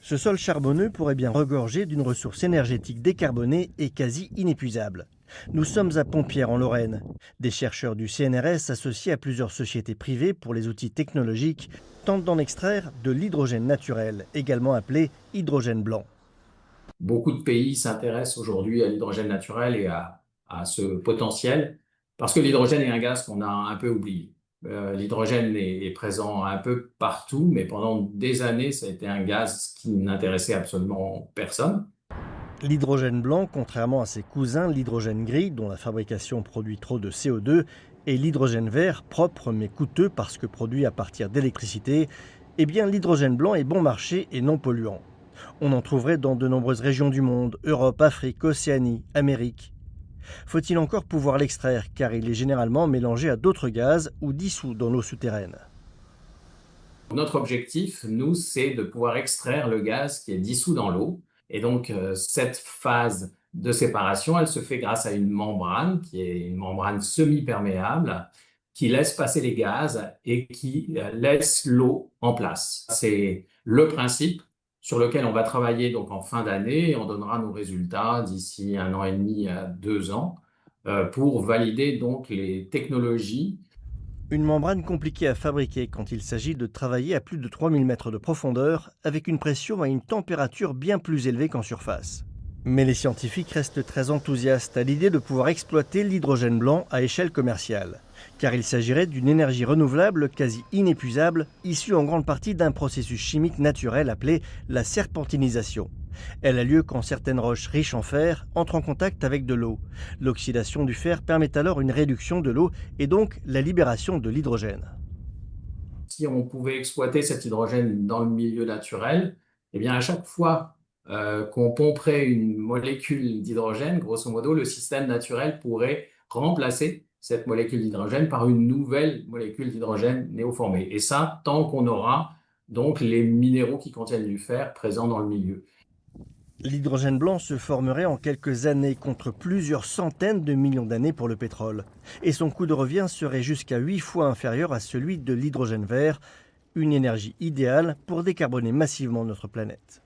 Ce sol charbonneux pourrait bien regorger d'une ressource énergétique décarbonée et quasi inépuisable. Nous sommes à Pompierre en Lorraine. Des chercheurs du CNRS associés à plusieurs sociétés privées pour les outils technologiques tentent d'en extraire de l'hydrogène naturel, également appelé hydrogène blanc. Beaucoup de pays s'intéressent aujourd'hui à l'hydrogène naturel et à ce potentiel parce que l'hydrogène est un gaz qu'on a un peu oublié. L'hydrogène est présent un peu partout, mais pendant des années, ça a été un gaz qui n'intéressait absolument personne. L'hydrogène blanc, contrairement à ses cousins, l'hydrogène gris, dont la fabrication produit trop de CO2, et l'hydrogène vert, propre mais coûteux parce que produit à partir d'électricité, eh bien l'hydrogène blanc est bon marché et non polluant. On en trouverait dans de nombreuses régions du monde, Europe, Afrique, Océanie, Amérique. Faut-il encore pouvoir l'extraire car il est généralement mélangé à d'autres gaz ou dissous dans l'eau souterraine. Notre objectif, nous, c'est de pouvoir extraire le gaz qui est dissous dans l'eau. Et donc, cette phase de séparation, elle se fait grâce à une membrane qui est une membrane semi-perméable qui laisse passer les gaz et qui laisse l'eau en place. C'est le principe sur lequel on va travailler donc en fin d'année et on donnera nos résultats d'ici 1 an et demi à 2 ans pour valider donc les technologies. Une membrane compliquée à fabriquer quand il s'agit de travailler à plus de 3000 mètres de profondeur avec une pression à une température bien plus élevée qu'en surface. Mais les scientifiques restent très enthousiastes à l'idée de pouvoir exploiter l'hydrogène blanc à échelle commerciale, car il s'agirait d'une énergie renouvelable quasi inépuisable, issue en grande partie d'un processus chimique naturel appelé la serpentinisation. Elle a lieu quand certaines roches riches en fer entrent en contact avec de l'eau. L'oxydation du fer permet alors une réduction de l'eau et donc la libération de l'hydrogène. Si on pouvait exploiter cet hydrogène dans le milieu naturel, eh bien à chaque fois qu'on pomperait une molécule d'hydrogène, grosso modo, le système naturel pourrait remplacer cette molécule d'hydrogène par une nouvelle molécule d'hydrogène néoformée. Et ça, tant qu'on aura donc les minéraux qui contiennent du fer présents dans le milieu. L'hydrogène blanc se formerait en quelques années contre plusieurs centaines de millions d'années pour le pétrole. Et son coût de revient serait jusqu'à 8 fois inférieur à celui de l'hydrogène vert, une énergie idéale pour décarboner massivement notre planète.